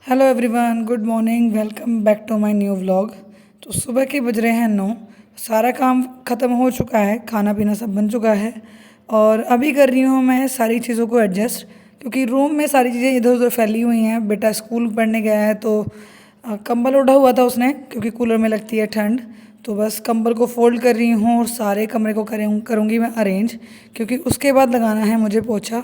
Hello everyone, good morning, welcome back to my new vlog. तो सुबह के बज रहे हैं 9। सारा काम ख़त्म हो चुका है, खाना पीना सब बन चुका है और अभी कर रही हूँ मैं सारी चीज़ों को एडजस्ट, क्योंकि रूम में सारी चीज़ें इधर उधर फैली हुई हैं। बेटा स्कूल पढ़ने गया है तो कंबल ओढ़ा हुआ था उसने, क्योंकि कूलर में लगती है ठंड। तो बस कंबल को फोल्ड कर रही हूँ और सारे कमरे को करूँगी मैं अरेंज, क्योंकि उसके बाद लगाना है मुझे पोछा।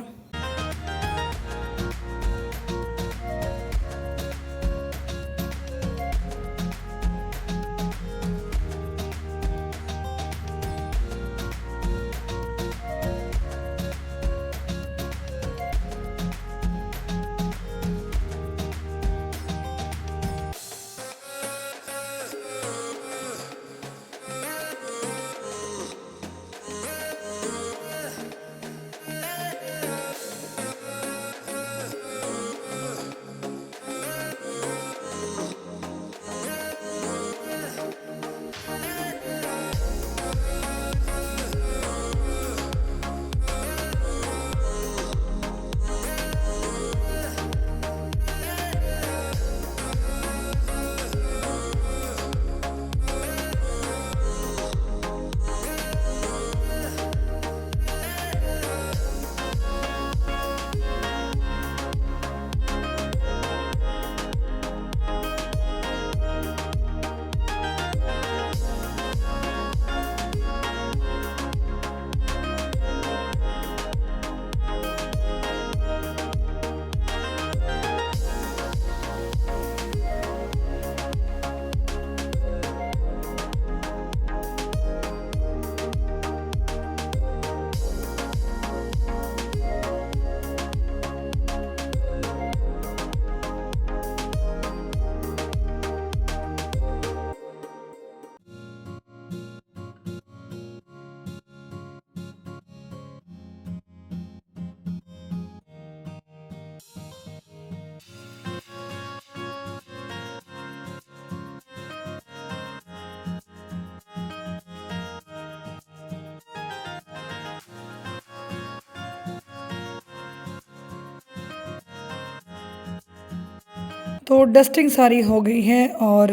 तो डस्टिंग सारी हो गई है और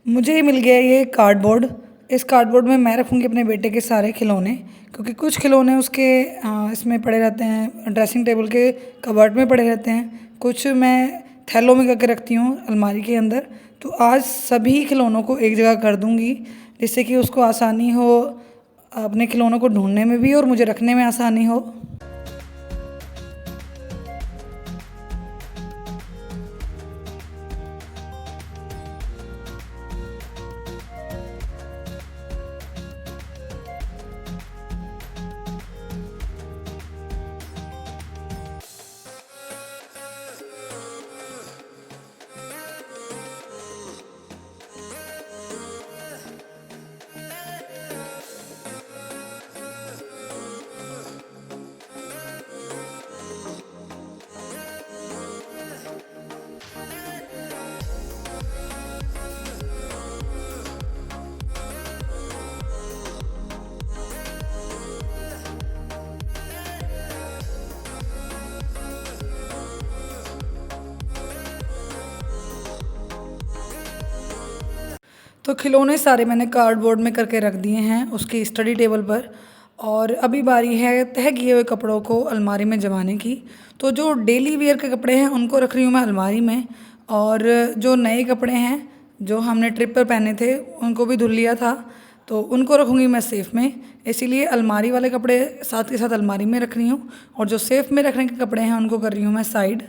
मुझे मिल गया ये कार्डबोर्ड। इस कार्डबोर्ड में मैं रखूँगी अपने बेटे के सारे खिलौने, क्योंकि कुछ खिलौने उसके इसमें पड़े रहते हैं, ड्रेसिंग टेबल के कबर्ड में पड़े रहते हैं। कुछ मैं थैलों में करके रखती हूँ अलमारी के अंदर। तो आज सभी खिलौनों को एक जगह कर दूँगी, जिससे कि उसको आसानी हो अपने खिलौनों को ढूंढने में भी और मुझे रखने में आसानी हो। तो खिलौने सारे मैंने कार्डबोर्ड में करके रख दिए हैं उसकी स्टडी टेबल पर। और अभी बारी है तह किए हुए कपड़ों को अलमारी में जमाने की। तो जो डेली वेयर के कपड़े हैं उनको रख रही हूँ मैं अलमारी में, और जो नए कपड़े हैं जो हमने ट्रिप पर पहने थे उनको भी धुल लिया था, तो उनको रखूँगी मैं सेफ़ में। इसीलिए अलमारी वाले कपड़े साथ के साथ अलमारी में रख रही हूँ, और जो सेफ़ में रखने के कपड़े हैं उनको कर रही हूँ मैं साइड।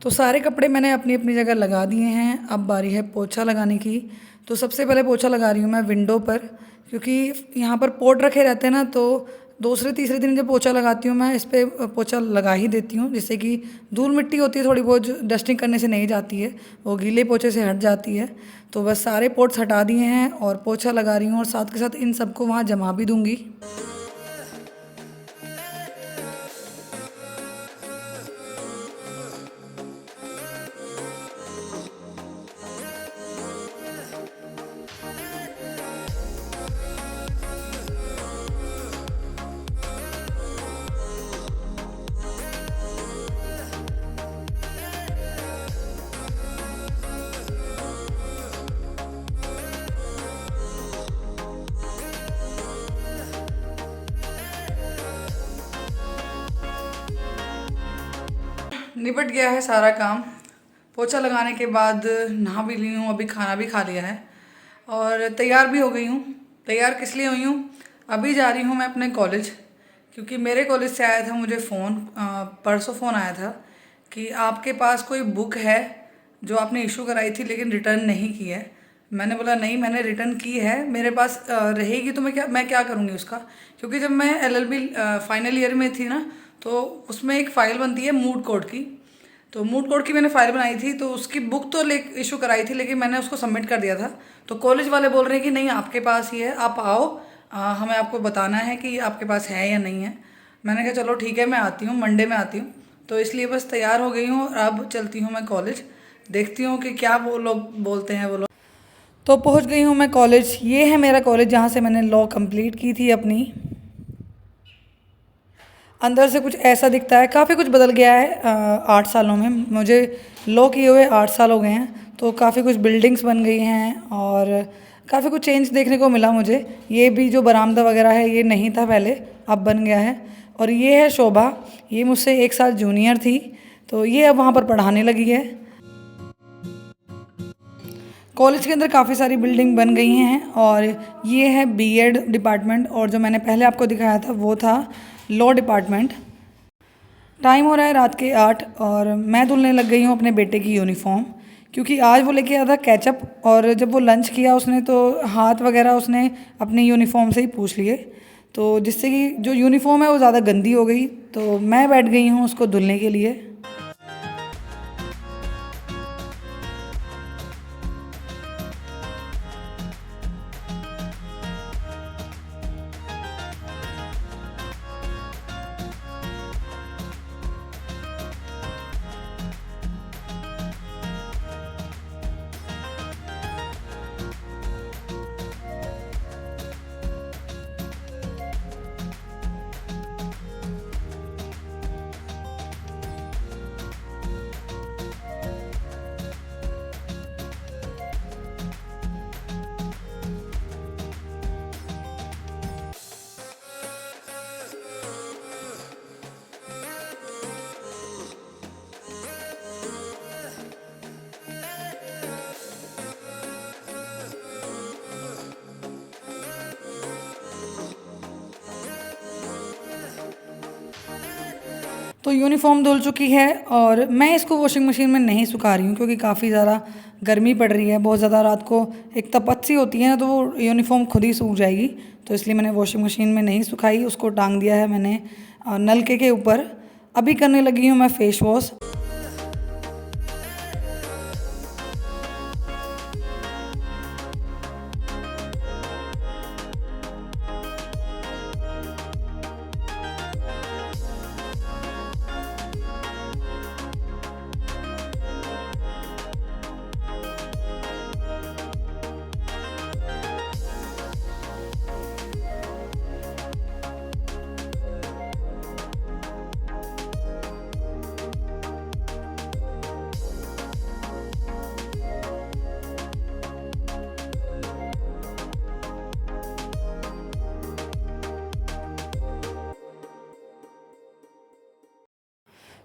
तो सारे कपड़े मैंने अपनी अपनी जगह लगा दिए हैं। अब बारी है पोछा लगाने की। तो सबसे पहले पोछा लगा रही हूँ मैं विंडो पर, क्योंकि यहाँ पर पोट रखे रहते हैं ना, तो दूसरे तीसरे दिन जब पोछा लगाती हूँ मैं इस पे पोछा लगा ही देती हूँ, जिससे कि धूल मिट्टी होती है थोड़ी बहुत, जो डस्टिंग करने से नहीं जाती है, वो गीले पोछे से हट जाती है। तो बस सारे पोट्स हटा दिए हैं और पोछा लगा रही हूँ, और साथ के साथ इन सबको वहाँ जमा भी दूँगी। निपट गया है सारा काम। पोछा लगाने के बाद नहा भी ली हूँ, अभी खाना भी खा लिया है और तैयार भी हो गई हूँ। तैयार किस लिए हुई हूँ? अभी जा रही हूँ मैं अपने कॉलेज, क्योंकि मेरे कॉलेज से आया था मुझे फ़ोन, परसों फ़ोन आया था कि आपके पास कोई बुक है जो आपने इशू कराई थी लेकिन रिटर्न नहीं की है। मैंने बोला नहीं, मैंने रिटर्न की है, मेरे पास रहेगी तो मैं क्या करूँगी उसका। क्योंकि जब मैं LLB फाइनल ईयर में थी ना, तो उसमें एक फ़ाइल बनती है मूड कोर्ट की। तो मूड कोर्ट की मैंने फ़ाइल बनाई थी, तो उसकी बुक तो इशू कराई थी, लेकिन मैंने उसको सबमिट कर दिया था। तो कॉलेज वाले बोल रहे हैं कि नहीं आपके पास ही है, आप आओ, हमें आपको बताना है कि आपके पास है या नहीं है। मैंने कहा चलो ठीक है, मैं आती हूँ, मंडे में आती हूँ। तो इसलिए बस तैयार हो गई हूँ और अब चलती हूँ मैं कॉलेज, देखती हूँ कि क्या वो लोग बोलते हैं वो लोग। तो पहुँच गई हूँ मैं कॉलेज। ये है मेरा कॉलेज जहाँ से मैंने लॉ कंप्लीट की थी अपनी। अंदर से कुछ ऐसा दिखता है, काफ़ी कुछ बदल गया है 8 सालों में। मुझे लॉ किए हुए 8 साल हो गए हैं, तो काफ़ी कुछ बिल्डिंग्स बन गई हैं और काफ़ी कुछ चेंज देखने को मिला मुझे। ये भी जो बरामदा वगैरह है ये नहीं था पहले, अब बन गया है। और ये है शोभा, ये मुझसे 1 साल जूनियर थी, तो ये अब वहाँ पर पढ़ाने लगी है। कॉलेज के अंदर काफ़ी सारी बिल्डिंग बन गई हैं और ये है B.Ed डिपार्टमेंट, और जो मैंने पहले आपको दिखाया था वो था लॉ डिपार्टमेंट। टाइम हो रहा है रात के 8 और मैं धुलने लग गई हूँ अपने बेटे की यूनिफॉर्म, क्योंकि आज वो लेके आया था केचप, और जब वो लंच किया उसने तो हाथ वगैरह उसने अपनी यूनिफॉर्म से ही पूछ लिए, तो जिससे कि जो यूनिफॉर्म है वो ज़्यादा गंदी हो गई। तो मैं बैठ गई हूँ उसको धुलने के लिए। तो यूनिफॉर्म धुल चुकी है और मैं इसको वॉशिंग मशीन में नहीं सुखा रही हूँ, क्योंकि काफ़ी ज़्यादा गर्मी पड़ रही है बहुत ज़्यादा। रात को एक तपत सी होती है ना, तो वो यूनिफॉर्म खुद ही सूख जाएगी, तो इसलिए मैंने वॉशिंग मशीन में नहीं सुखाई, उसको टांग दिया है मैंने नलके के ऊपर। अभी करने लगी हूँ मैं फेस वॉश।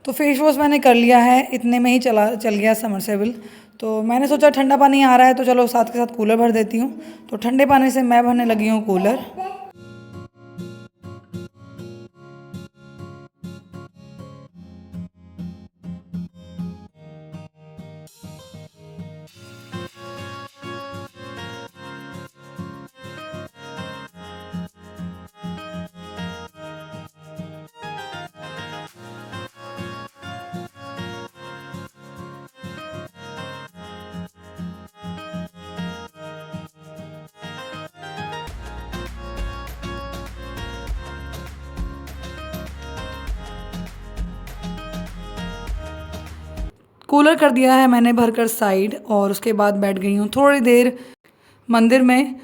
तो फेस वॉश मैंने कर लिया है, इतने में ही चल गया समरसेबल। तो मैंने सोचा ठंडा पानी आ रहा है तो चलो साथ के साथ कूलर भर देती हूँ। तो ठंडे पानी से मैं भरने लगी हूँ कूलर। कूलर कर दिया है मैंने भरकर साइड और उसके बाद बैठ गई हूँ थोड़ी देर मंदिर में।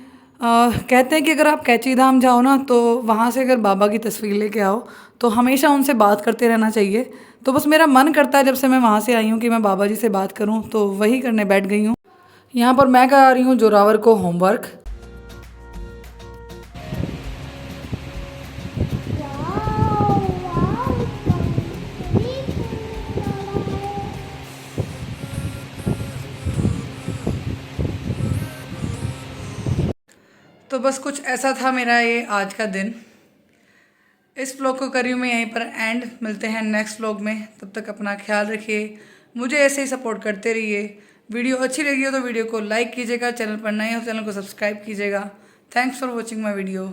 कहते हैं कि अगर आप कैची धाम जाओ ना तो वहाँ से अगर बाबा की तस्वीर लेके आओ तो हमेशा उनसे बात करते रहना चाहिए। तो बस मेरा मन करता है जब से मैं वहाँ से आई हूँ कि मैं बाबा जी से बात करूँ, तो वही करने बैठ गई हूँ। यहाँ पर मैं करा रही हूँ जोरावर को होमवर्क। तो बस कुछ ऐसा था मेरा ये आज का दिन। इस व्लॉग को करी हूँ मैं यहीं पर एंड। मिलते हैं नेक्स्ट व्लॉग में, तब तक अपना ख्याल रखिए, मुझे ऐसे ही सपोर्ट करते रहिए। वीडियो अच्छी लगी हो तो वीडियो को लाइक कीजिएगा, चैनल पर नए हो चैनल को सब्सक्राइब कीजिएगा। Thanks for watching my video.